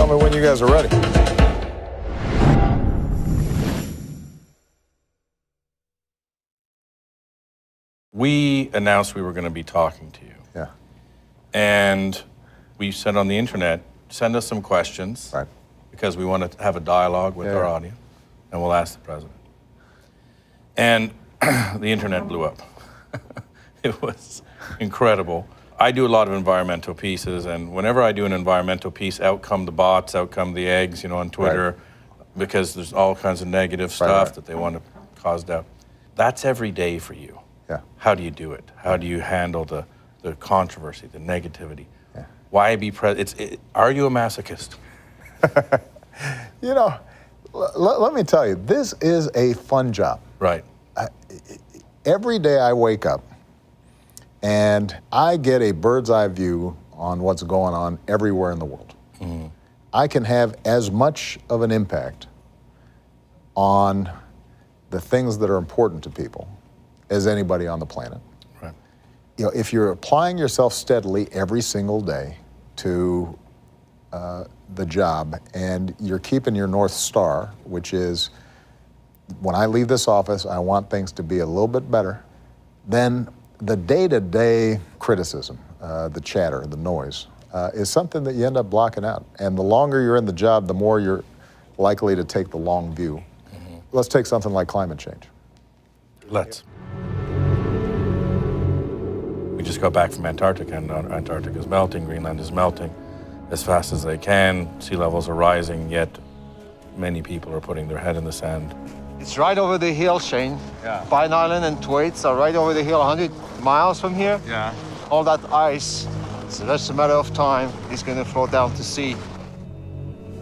tell me when you guys are ready. We announced we were going to be talking to you. Yeah. And we said on the internet, send us some questions. Right. Because we want to have a dialogue with our audience, and we'll ask the president. And the internet blew up. It was incredible. I do a lot of environmental pieces, and whenever I do an environmental piece, out come the bots, out come the eggs, on Twitter, because there's all kinds of negative stuff that they want to cause doubt. That's every day for you. Yeah. How do you do it? How do you handle the controversy, the negativity? Yeah. Why be are you a masochist? Let me tell you, this is a fun job. Right. Every day I wake up and I get a bird's eye view on what's going on everywhere in the world. Mm. I can have as much of an impact on the things that are important to people as anybody on the planet. Right. If you're applying yourself steadily every single day to the job, and you're keeping your North Star, which is, when I leave this office, I want things to be a little bit better, then the day-to-day criticism, the chatter, the noise, is something that you end up blocking out. And the longer you're in the job, the more you're likely to take the long view. Mm-hmm. Let's take something like climate change. Let's. We just got back from Antarctica, and Antarctica is melting, Greenland is melting as fast as they can. Sea levels are rising, yet many people are putting their head in the sand. It's right over the hill, Shane. Yeah. Pine Island and Thwaites are right over the hill, 100 miles from here. Yeah. All that ice, it's just a matter of time, it's going to flow down to sea.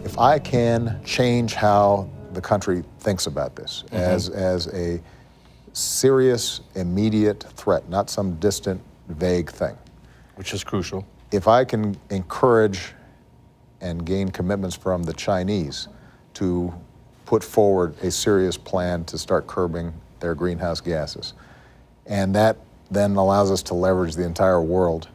If I can change how the country thinks about this as a serious, immediate threat, not some distant, vague thing. Which is crucial. If I can encourage and gain commitments from the Chinese to put forward a serious plan to start curbing their greenhouse gases, and that then allows us to leverage the entire world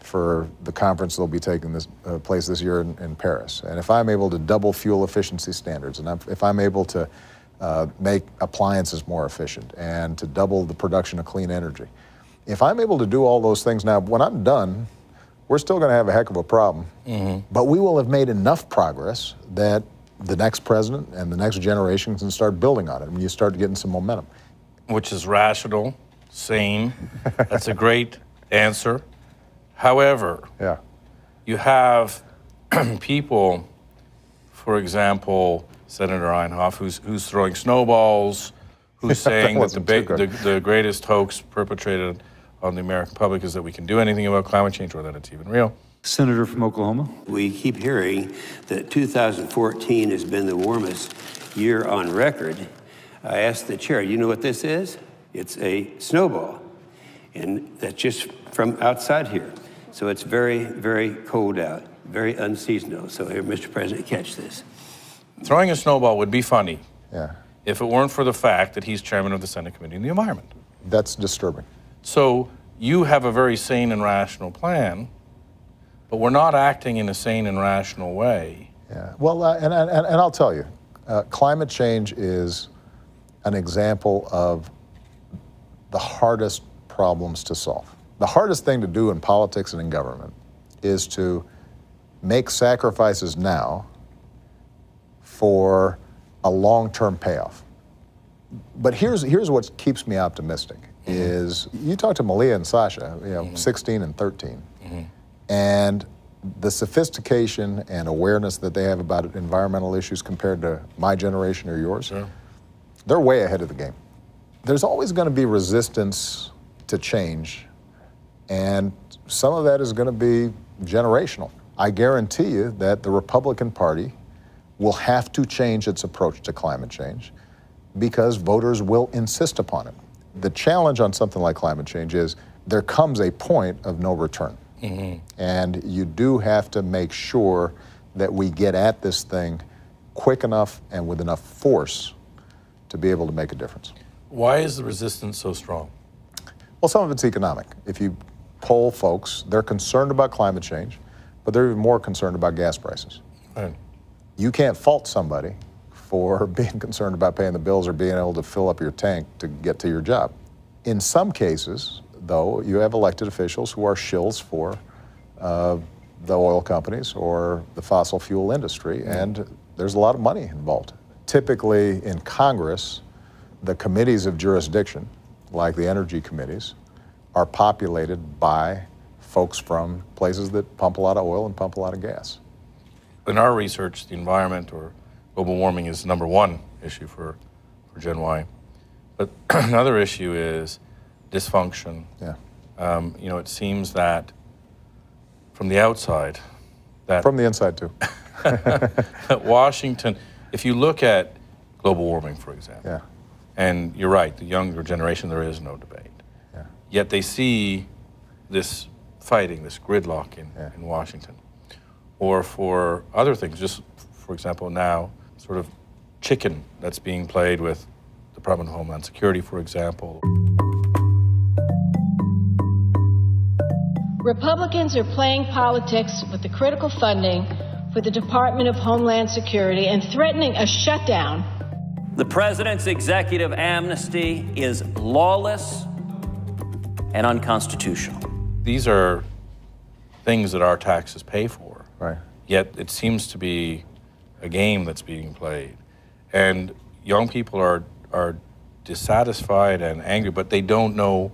for the conference that'll be taking place this year in Paris. And if I'm able to double fuel efficiency standards, and if I'm able to make appliances more efficient and to double the production of clean energy, if I'm able to do all those things now, when I'm done, we're still going to have a heck of a problem, but we will have made enough progress that the next president and the next generation can start building on it, and you start getting some momentum. Which is rational, sane. That's a great answer. However, you have people, for example, Senator Einhoff, who's throwing snowballs, who's saying that the greatest hoax perpetrated on the American public is that we can do anything about climate change or that it's even real. Senator from Oklahoma. We keep hearing that 2014 has been the warmest year on record. I asked the chair, you know what this is? It's a snowball. And that's just from outside here. So it's very, very cold out, very unseasonal. So here, Mr. President, catch this. Throwing a snowball would be funny if it weren't for the fact that he's chairman of the Senate Committee on the Environment. That's disturbing. So you have a very sane and rational plan, but we're not acting in a sane and rational way. Yeah, well, and I'll tell you, climate change is an example of the hardest problems to solve. The hardest thing to do in politics and in government is to make sacrifices now for a long-term payoff. But here's what keeps me optimistic, is you talk to Malia and Sasha, 16 and 13, and the sophistication and awareness that they have about environmental issues compared to my generation or yours, they're way ahead of the game. There's always going to be resistance to change, and some of that is going to be generational. I guarantee you that the Republican Party will have to change its approach to climate change because voters will insist upon it. The challenge on something like climate change is there comes a point of no return. And you do have to make sure that we get at this thing quick enough and with enough force to be able to make a difference. Why is the resistance so strong? Well, some of it's economic. If you poll folks, they're concerned about climate change, but they're even more concerned about gas prices. Right. You can't fault somebody for being concerned about paying the bills or being able to fill up your tank to get to your job. In some cases, though, you have elected officials who are shills for the oil companies or the fossil fuel industry, and there's a lot of money involved. Typically in Congress, the committees of jurisdiction, like the energy committees, are populated by folks from places that pump a lot of oil and pump a lot of gas. In our research, the environment or global warming is the number one issue for Gen Y. But another issue is dysfunction. Yeah. You know, it seems that from the outside, that From the inside, too. that Washington, if you look at global warming, for example, Yeah. and you're right, the younger generation, there is no debate. Yeah. Yet they see this fighting, this gridlock in Washington. Or for other things, just for example now, sort of chicken that's being played with the Department of Homeland Security, for example. Republicans are playing politics with the critical funding for the Department of Homeland Security and threatening a shutdown. The president's executive amnesty is lawless and unconstitutional. These are things that our taxes pay for. Right. Yet it seems to be a game that's being played. And young people are dissatisfied and angry, but they don't know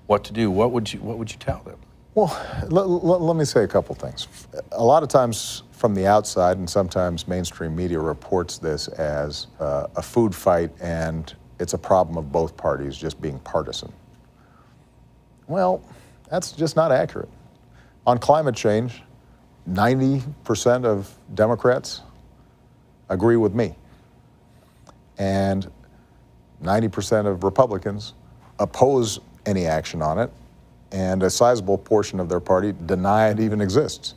what to do. What would you tell them? Well, let me say a couple things. A lot of times from the outside, and sometimes mainstream media reports this as a food fight and it's a problem of both parties just being partisan. Well, that's just not accurate. On climate change, 90% of Democrats agree with me. And 90% of Republicans oppose any action on it, and a sizable portion of their party deny it even exists.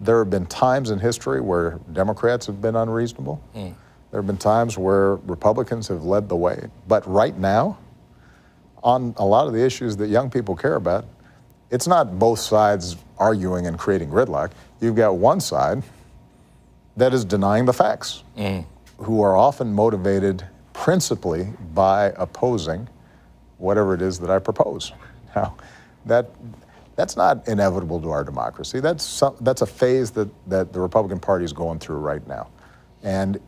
There have been times in history where Democrats have been unreasonable. There have been times where Republicans have led the way. But right now, on a lot of the issues that young people care about, it's not both sides arguing and creating gridlock. You've got one side that is denying the facts, who are often motivated principally by opposing whatever it is that I propose. Now, that's not inevitable to our democracy. That's a phase that the Republican Party is going through right now. And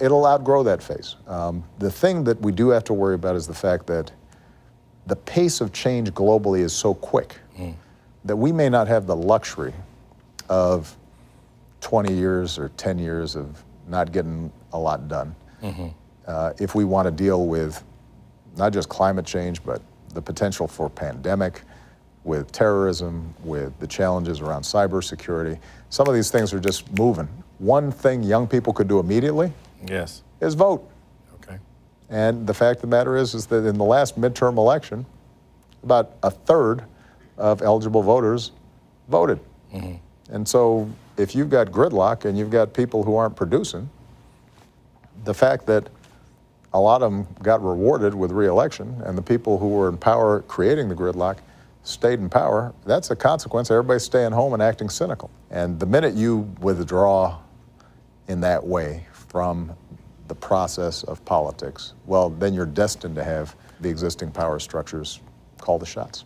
it'll outgrow that phase. The thing that we do have to worry about is the fact that the pace of change globally is so quick that we may not have the luxury of 20 years or 10 years of not getting a lot done if we want to deal with not just climate change, but the potential for pandemic, with terrorism, with the challenges around cybersecurity. Some of these things are just moving. One thing young people could do immediately is vote. Okay. And the fact of the matter is that in the last midterm election, about a third of eligible voters voted. And so if you've got gridlock and you've got people who aren't producing, the fact that a lot of them got rewarded with re-election and the people who were in power creating the gridlock stayed in power, that's a consequence of everybody staying home and acting cynical. And the minute you withdraw in that way from the process of politics, well, then you're destined to have the existing power structures call the shots.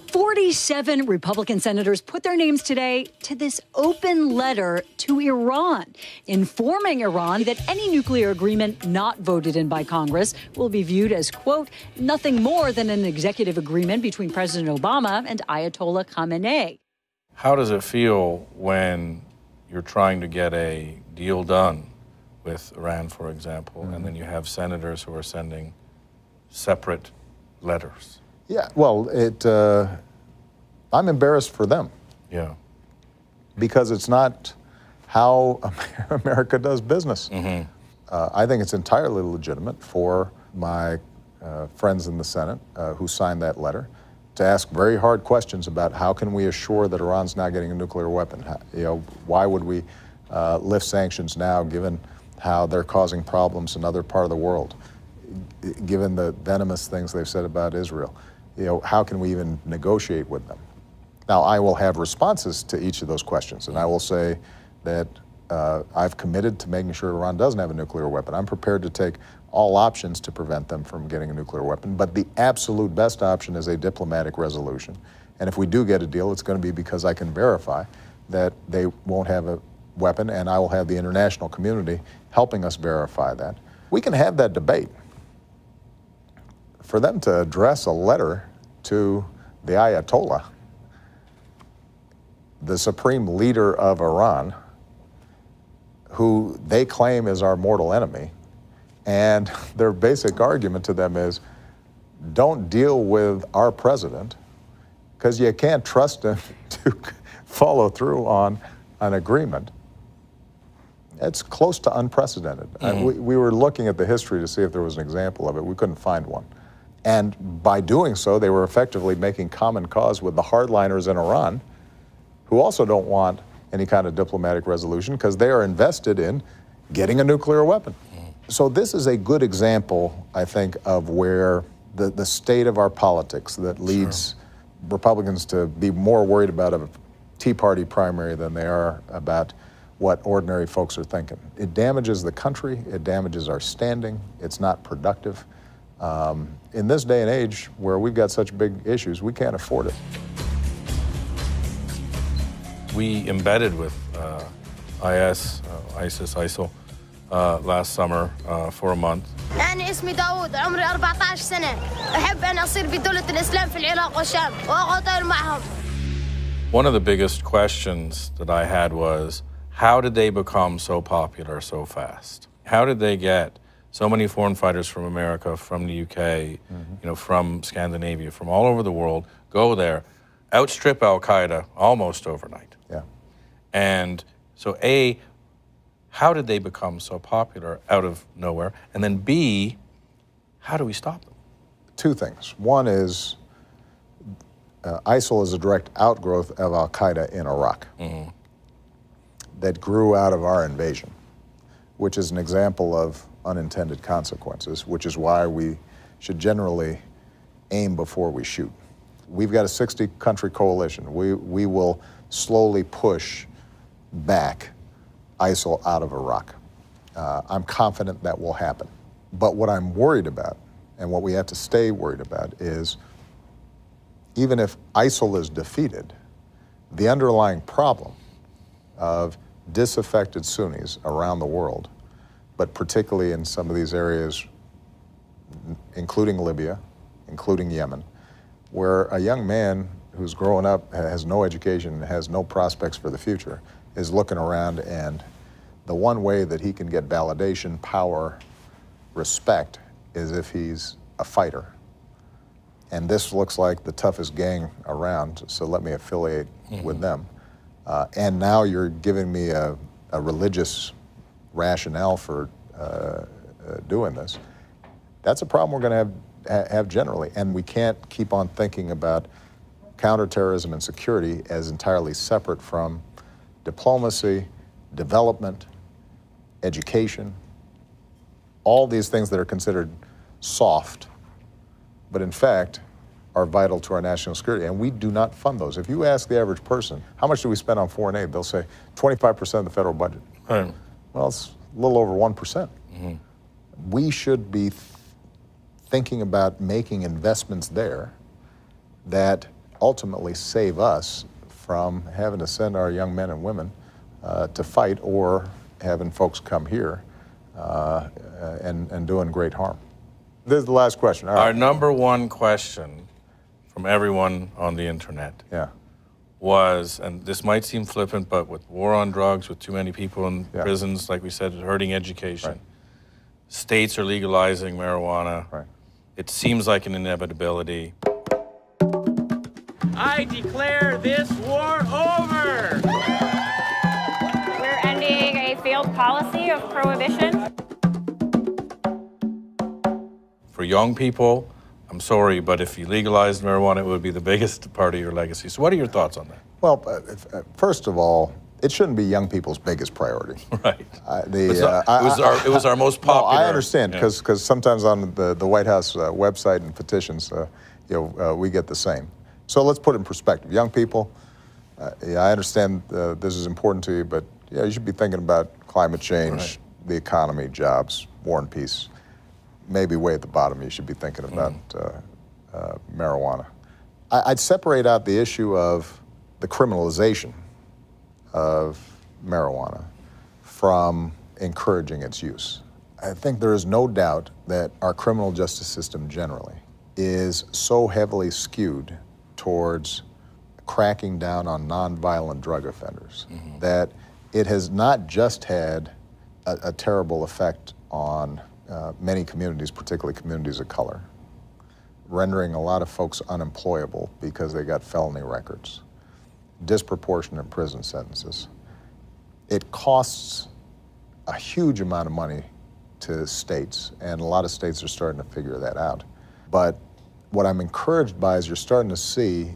47 Republican senators put their names today to this open letter to Iran, informing Iran that any nuclear agreement not voted in by Congress will be viewed as, quote, nothing more than an executive agreement between President Obama and Ayatollah Khamenei. How does it feel when you're trying to get a deal done with Iran, for example, and then you have senators who are sending separate letters? Yeah, well, I'm embarrassed for them. Yeah. Because it's not how America does business. I think it's entirely legitimate for my friends in the Senate who signed that letter to ask very hard questions about how can we assure that Iran's not getting a nuclear weapon? Why would we lift sanctions now given how they're causing problems in other part of the world, given the venomous things they've said about Israel? How can we even negotiate with them? Now, I will have responses to each of those questions, and I will say that I've committed to making sure Iran doesn't have a nuclear weapon. I'm prepared to take all options to prevent them from getting a nuclear weapon, but the absolute best option is a diplomatic resolution. And if we do get a deal, it's going to be because I can verify that they won't have a weapon, and I will have the international community helping us verify that. We can have that debate. For them to address a letter to the Ayatollah, the supreme leader of Iran, who they claim is our mortal enemy, and their basic argument to them is, don't deal with our president because you can't trust him to follow through on an agreement. It's close to unprecedented. We were looking at the history to see if there was an example of it. We couldn't find one. And by doing so, they were effectively making common cause with the hardliners in Iran, who also don't want any kind of diplomatic resolution because they are invested in getting a nuclear weapon. So this is a good example, I think, of where the state of our politics that leads Republicans to be more worried about a Tea Party primary than they are about what ordinary folks are thinking. It damages the country, it damages our standing, it's not productive. In this day and age where we've got such big issues, we can't afford it. We embedded with ISIS, ISIL, last summer for a month. أنا اسمي داوود عمري 14 سنة أحب أن أصير بدولة الإسلام في العراق والشام وأقاتل معهم. One of the biggest questions that I had was, how did they become so popular so fast? How did they get so many foreign fighters from America, from the UK, from Scandinavia, from all over the world, go there, outstrip Al-Qaeda almost overnight? Yeah. And so A, how did they become so popular out of nowhere? And then B, how do we stop them? Two things. One is ISIL is a direct outgrowth of Al-Qaeda in Iraq that grew out of our invasion, which is an example of unintended consequences, which is why we should generally aim before we shoot. We've got a 60-country coalition. We will slowly push back ISIL out of Iraq. I'm confident that will happen. But what I'm worried about, and what we have to stay worried about, is even if ISIL is defeated, the underlying problem of disaffected Sunnis around the world, but particularly in some of these areas, including Libya, including Yemen, where a young man who's growing up, has no education, has no prospects for the future, is looking around, and the one way that he can get validation, power, respect is if he's a fighter. And this looks like the toughest gang around, so let me affiliate with them. And now you're giving me a religious rationale for doing this. That's a problem we're going to have generally, and we can't keep on thinking about counterterrorism and security as entirely separate from diplomacy, development, education, all these things that are considered soft, but in fact are vital to our national security, and we do not fund those. If you ask the average person, how much do we spend on foreign aid? They'll say 25% of the federal budget. Right. Well, it's a little over 1%. We should be thinking about making investments there that ultimately save us from having to send our young men and women to fight, or having folks come here and doing great harm. This is the last question. All right. Our number one question from everyone on the internet was, and this might seem flippant, but with war on drugs, with too many people in prisons, like we said, hurting education, states are legalizing marijuana. Right. It seems like an inevitability. I declare this war over. We're ending a failed policy of prohibition. For young people, I'm sorry, but if you legalized marijuana, it would be the biggest part of your legacy. So what are your thoughts on that? Well, first of all, it shouldn't be young people's biggest priority. Right. It was our most popular. Well, I understand, because sometimes on the White House website and petitions, we get the same. So let's put it in perspective. Young people, yeah, I understand this is important to you, but yeah, you should be thinking about climate change, the economy, jobs, war and peace. Maybe way at the bottom, you should be thinking about marijuana. I'd separate out the issue of the criminalization of marijuana from encouraging its use. I think there is no doubt that our criminal justice system generally is so heavily skewed towards cracking down on nonviolent drug offenders that it has not just had a terrible effect on many communities, particularly communities of color, rendering a lot of folks unemployable because they got felony records, disproportionate prison sentences. It costs a huge amount of money to states, and a lot of states are starting to figure that out. But what I'm encouraged by is you're starting to see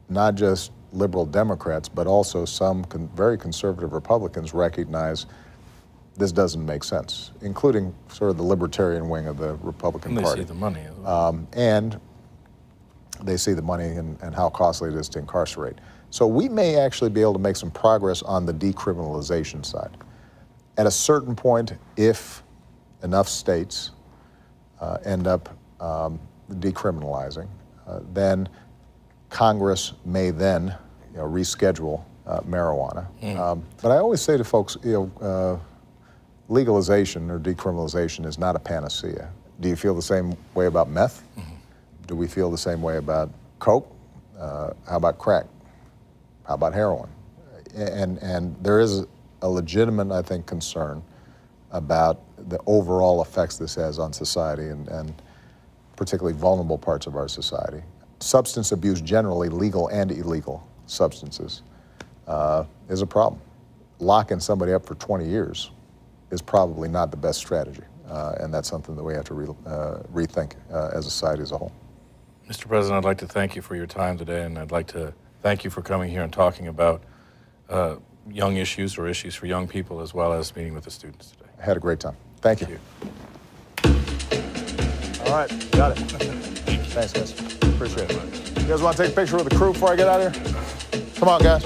not just liberal Democrats, but also some very conservative Republicans recognize this doesn't make sense, including sort of the libertarian wing of the Republican Party. They see the money. And they see the money and how costly it is to incarcerate. So we may actually be able to make some progress on the decriminalization side. At a certain point, if enough states end up decriminalizing, then Congress may then reschedule marijuana. But I always say to folks, legalization or decriminalization is not a panacea. Do you feel the same way about meth? Do we feel the same way about coke? How about crack? How about heroin? And there is a legitimate, I think, concern about the overall effects this has on society and particularly vulnerable parts of our society. Substance abuse generally, legal and illegal substances, is a problem. Locking somebody up for 20 years is probably not the best strategy, and that's something that we have to rethink as a society as a whole. Mr. President, I'd like to thank you for your time today, and I'd like to thank you for coming here and talking about young issues or issues for young people, as well as meeting with the students today. I had a great time. Thank you. All right, got it. Thanks, guys. Appreciate it. You guys want to take a picture with the crew before I get out of here? Come on, guys.